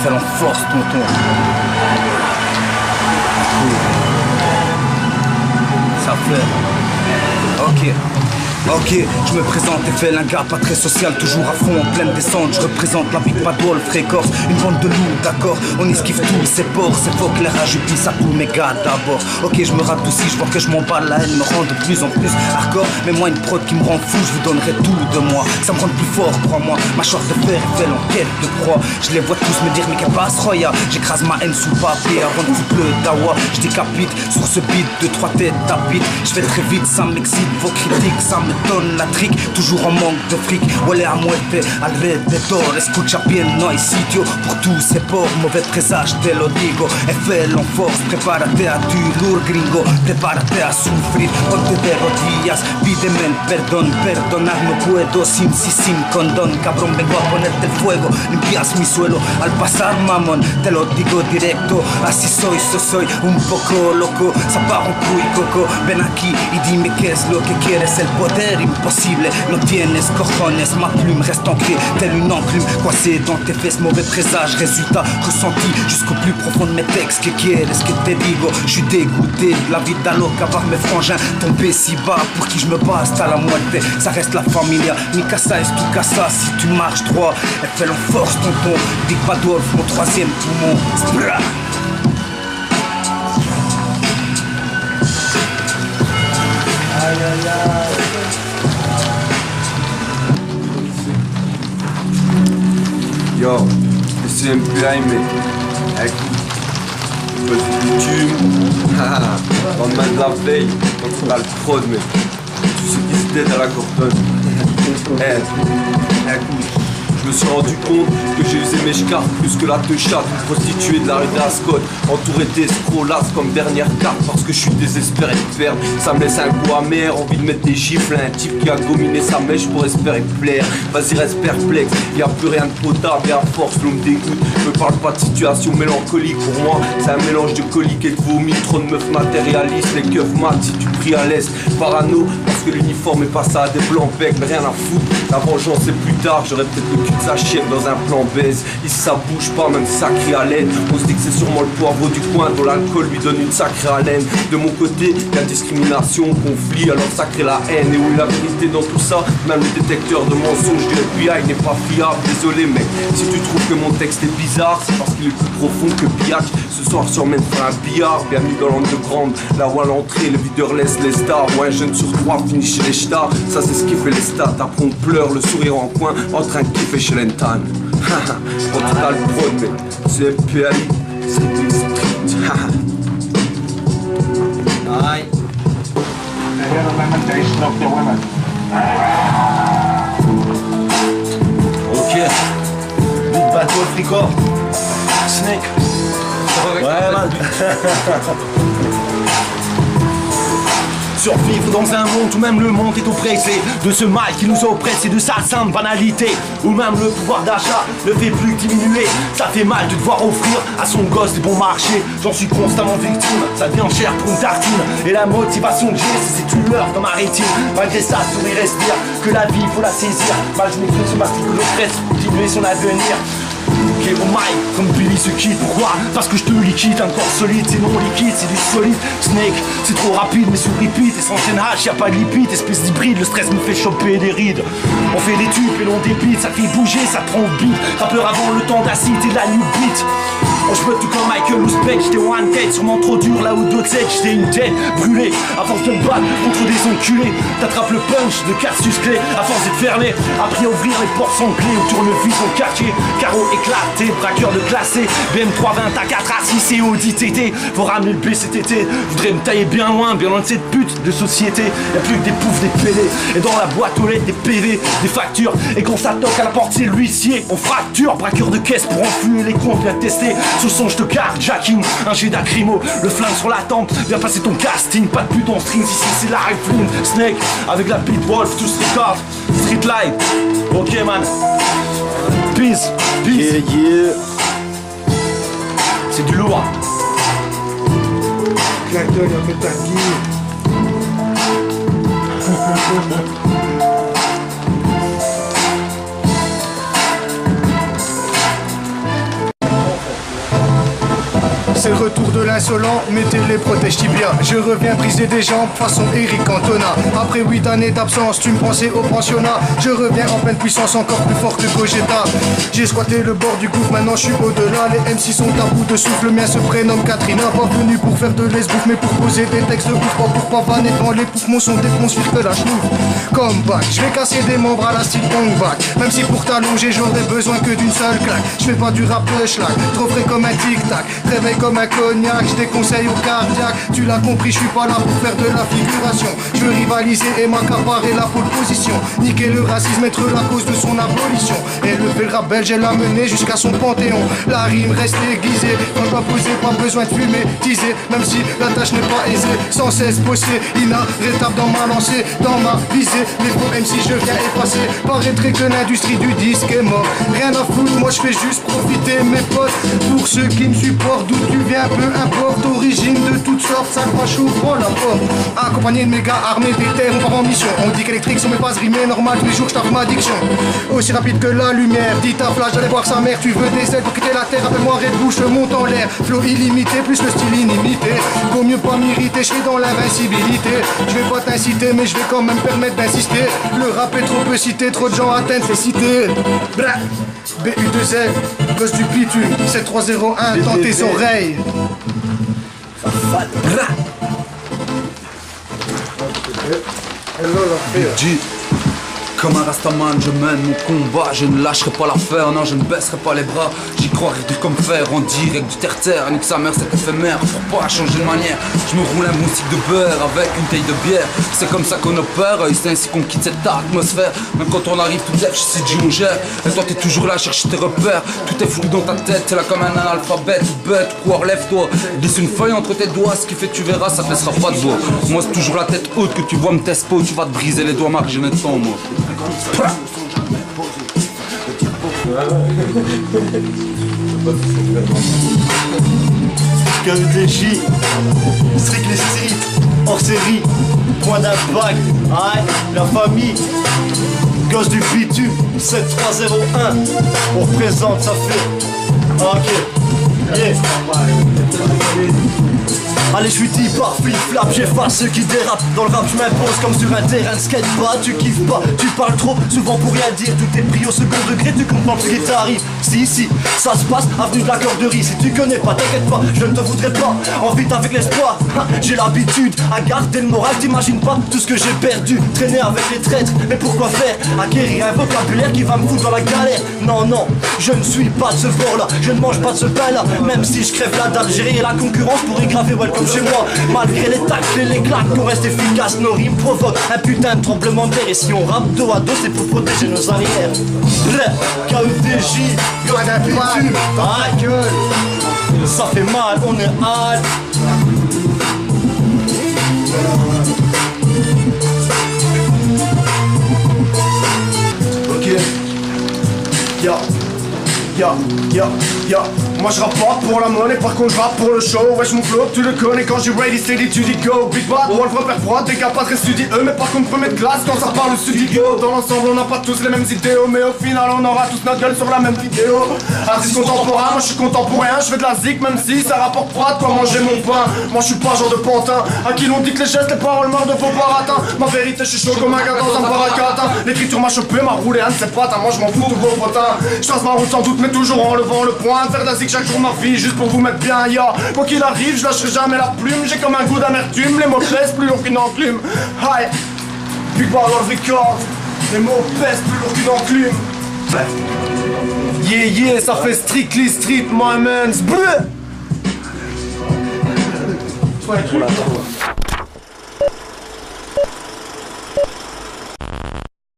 FL en force, tonton. Ça fait. Ok, je me présente FL, un gars pas très social, toujours à fond en pleine descente. Je représente la Big Bad Wolf Records, une bande de loups, d'accord. On esquive tous ces porcs, c'est faux que les rats, je glisse à tous mes gars d'abord. Ok, je me rate aussi, je vois que je m'emballe, la haine me rend de plus en plus hardcore. Mais moi une prod qui me rend fou, je vous donnerai tout de moi. Ça me rend plus fort, crois-moi, ma short de fer FL en quête de proie. Je les vois tous me dire mais qu'elle passe Roya. J'écrase ma haine sous papier avant de foutre le dawa. Je décapite sur ce beat, 2-3 têtes tapite. Je fais très vite, ça m'excite, vos critiques, ça me donne la trique, toujours en manque de fric. Huele a muerte, alrededor. Escucha bien, no hay sitio pour tous ces porcs. Mauvais présage, te lo digo. FL en force, prepárate a tu lur gringo. Prepárate a sufrir, ponte de rodillas. Pídeme el perdón, perdonar no puedo. Sin condón, cabrón, vengo a ponerte el fuego. Limpias mi suelo al pasar, mamón. Te lo digo directo, así soy, soy un poco loco. Ça part en couille, coco. Ven aquí y dime qué es lo que quieres. El poder impossible, no tienes cojones. Ma plume reste ancrée, telle une enclume coincée dans tes fesses, mauvais présage. Résultat ressenti jusqu'au plus profond de mes textes. Que quieres que te digo? Je suis dégoûté de la vida loca, voir mes frangins tomber si bas. Pour qui je me bats hasta la muerte, ça reste la familia. Mi casa es tu casa, si tu marches droit. FL en force, tonton. Big Bad Wolf, mon troisième poumon. Spra. Aïe aïe aïe. Yo, c'est MPI, mais écoute, pose du bitume, lendemain de la veille, quand on a le prod, mais tout ce qui se dédie à la cordonne. Écoute, je me suis rendu compte que j'ai usé mes scarpes plus que la teuchade, une prostituée de la rue d'Ascot, entourée d'escrocs las comme dernière carte, parce que je suis désespéré de perdre. Ça me laisse un goût amer, envie de mettre des gifles à un type qui a gominé sa mèche pour espérer plaire. Vas-y, reste perplexe, y'a plus rien de potable et à force l'eau me dégoûte. Me parle pas de situation mélancolique, pour moi c'est un mélange de colique et de vomi. Trop de meufs matérialistes, les keufs mat si tu pries à l'est. Parano, parce que l'uniforme est passé à des blancs becs, mais rien à foutre. La vengeance c'est plus tard, j'aurais peut-être le cul de sa chienne dans un plan baise. Ici ça bouge pas, même si ça crie à l'aide. On se dit que c'est sûrement le poivre du coin dont l'alcool lui donne une sacrée haleine. De mon côté, y'a discrimination, conflit, alors ça crée la haine. Et où est la vérité dans tout ça? Même le détecteur de mensonges du FBI n'est pas fiable. Désolé mec, si tu trouves que mon texte est bizarre, c'est parce qu'il est plus profond que Biatch. Ce soir sur même faire un billard, bienvenue dans l'underground. Là où à l'entrée, le videur laisse les stars. Ou un jeune sur trois finit chez les stars. Ça c'est ce qui fait les stats. Après on pleure, le sourire en coin, en train de kiffer chez l'Entan. Quand tu as le prod, mais c'est MPI, c'est Big Street. Aïe. Ok. Big Bad Wolf Record. Snake. Ouais man. Survivre dans un monde où même le monde est oppressé de ce mal qui nous oppresse et de sa sainte banalité, où même le pouvoir d'achat ne fait plus que diminuer. Ça fait mal de devoir offrir à son gosse des bons marchés. J'en suis constamment victime, ça devient cher pour une tartine. Et la motivation que j'ai, c'est cette lueur dans ma rétine. Malgré ça, souris respire, que la vie faut la saisir. Mal je m'écris sur ma figure de stress, continuer son avenir. Ok, au mic, comme Billy se quitte, pourquoi? Parce que je te liquide, un corps solide, c'est non liquide, c'est du solide. Snake, c'est trop rapide, mais sur repeat, et sans chaînage, y'a pas de lipide, espèce d'hybride, le stress me fait choper des rides. On fait des tubes et l'on débite, ça fait bouger, ça prend au beat. Rappeur avant le temps d'acide et de la new beat. On se tout comme Michael Ouzbek, j'étais one tête, sûrement trop dur là où d'autres aides, j'étais une tête brûlée. À force de me battre contre des enculés, t'attrapes le punch de Cassius Clay, à force d'être fermé, appris à ouvrir les portes sanglées où tournevis au quartier, carreau éclaté, braqueur de classé, BM320 à 4 à 6 et Audi TT, faut ramener le BCTT, voudrais me tailler bien loin de cette pute de société, y'a plus que des poufs, des PD, et dans la boîte aux lettres des PV, des factures, et quand ça toque à la porte c'est l'huissier, on fracture, braqueur de caisse pour enfluer les comptes, bien testé. Ce son je te carjacking, un jet d'acrymo, le flingue sur la tempe, viens passer ton casting, pas de pute en strings, ici c'est la rifling, Snake, avec la Beat Wolf, tous record, Street Light, ok man, peace, peace, yeah, yeah. C'est du lourd. Clacton, il fait ta c'est le retour de l'insolent, mettez les protèges tibia. Je reviens briser des jambes façon Eric Cantona. Après 8 années d'absence, tu me pensais au pensionnat. Je reviens en pleine puissance, encore plus fort que Gogeta. J'ai squatté le bord du gouffre, maintenant je suis au-delà. Les MC sont à bout de souffle, le mien se prénomme Katrina. Pas venu pour faire de l'esbouffe, mais pour poser des textes de ouf. Pas pour pavaner devant les poufs, mon son défonce que la chenouf. Comeback, je vais casser des membres à la style Pongback. Même si pour t'allonger j'aurais besoin que d'une seule claque. Je fais pas du rap de schlag, trop frais comme un tic-tac. Réveil comme un cognac, je déconseille au cardiaque. Tu l'as compris, je suis pas là pour faire de la figuration. Je veux rivaliser et m'accaparer la pole position. Niquer le racisme, être la cause de son abolition. Élever le rap belge et l'amener jusqu'à son panthéon. La rime reste aiguisée, quand je dois poser, pas besoin de fumer, teaser. Même si la tâche n'est pas aisée, sans cesse bosser, inarrêtable dans ma lancée, dans ma visée. Les faux MC je viens effacer. Paraîtrait que l'industrie du disque est mort. Rien à foutre, moi je fais juste profiter mes potes. Pour ceux qui me supportent, d'où tu viens, peu importe. Origine de toutes sortes, ça va chauffer la porte. Accompagné de mes gars armés des terres, on part en mission. On dit qu'électrique sur mes bases rimées, normal tous les jours je tape ma diction. Aussi rapide que la lumière, dit ta flash, j'allais voir sa mère. Tu veux des ailes pour quitter la terre, appelle-moi Red Bull, je monte en l'air. Flow illimité, plus le style inimité. Vaut mieux pas m'irriter, je suis dans l'invincibilité. Je vais pas t'inciter, mais je vais quand même permettre d'insister. Le rap est trop peu cité, trop de gens atteints, fais citer. Bra, BU2L, gosse du bitume, 7301 dans tes oreilles. Bra. G. Comme un rastaman, je mène mon combat. Je ne lâcherai pas l'affaire, non, je ne baisserai pas les bras. J'y croirai tout comme faire, en direct du terre-terre. Nique sa mère, c'est éphémère, faut pas changer de manière. Je me roule un bon stick de beurre avec une taille de bière. C'est comme ça qu'on opère, et c'est ainsi qu'on quitte cette atmosphère. Même quand on arrive tout je sais G, on gère. Et toi t'es toujours là à chercher tes repères. Tout est flou dans ta tête, t'es là comme un analphabète. Bête, quoi, relève-toi. Glisse une feuille entre tes doigts, ce qui fait tu verras, ça te laissera pas de voix. Moi c'est toujours la tête haute que tu vois me teste pas, tu vas te briser les doigts, Marc, j'ai le temps, moi. KEDJ, Strictly Street, hors série, point d'impact, aïe, la famille, gosse du bitume, 7301, on représente, ça fait, ok, yeah. Allez, je suis dit par flip-flap, j'efface ceux qui dérapent. Dans le rap, je m'impose comme sur un terrain de skate pas. Tu kiffes pas, tu parles trop, souvent pour rien dire. Tout est pris au second degré, tu comprends ce qui t'arrive. Si, ça se passe, avenue de la Corderie. Si tu connais pas, t'inquiète pas, je ne te voudrais pas. En vite avec l'espoir, j'ai l'habitude à garder le moral. T'imagines pas tout ce que j'ai perdu. Traîner avec les traîtres, mais pourquoi faire? Acquérir un vocabulaire qui va me foutre dans la galère. Non, je ne suis pas de ce bord-là, je ne mange pas de ce pain-là. Même si je crève la dalle, gérer la concurrence pour y graver welcome chez moi. Malgré les tacles et les claques, on reste efficace. Nos rimes provoquent un putain de tremblement de terre. Et si on rappe dos à dos, c'est pour protéger nos arrières. KEDJ, Pas d'impact, ta gueule. ça fait mal, on est hal. Ok. Ya. Moi je rappe pas pour la monnaie, par contre je rappe pour le show. Wesh mon flow, tu le connais quand j'ai ready, steady, tu dis go. Big bad, Wolf, repère froid, des gars pas très studieux. Mais par contre premier de classe quand ça parle de studio. Dans l'ensemble on n'a pas tous les mêmes idéaux, mais au final on aura tous notre gueule sur la même vidéo. Artiste contemporain, moi je suis contemporain. Je fais de la zik même si ça rapporte froid de quoi manger mon pain. Moi je suis pas genre de pantin, à qui l'on dit que les gestes, les paroles meurent de faux baratins. Ma vérité je suis chaud comme un gars dans un paracatin. L'écriture m'a chopé, m'a roulé un de ses pattes. Moi je m'en fous de vos potins. Je trace ma route sans doute mais toujours en levant le point. Faire de la zik chaque jour ma vie juste pour vous mettre bien, ya. Quoi qu'il arrive, je lâcherai jamais la plume. J'ai comme un goût d'amertume, les mots pèsent plus lourd qu'une enclume. Hi, Big Bar dans le record. Les mots pèsent plus lourd qu'une enclume. Yeah, ça fait Strictly Street, my mans. Bleu.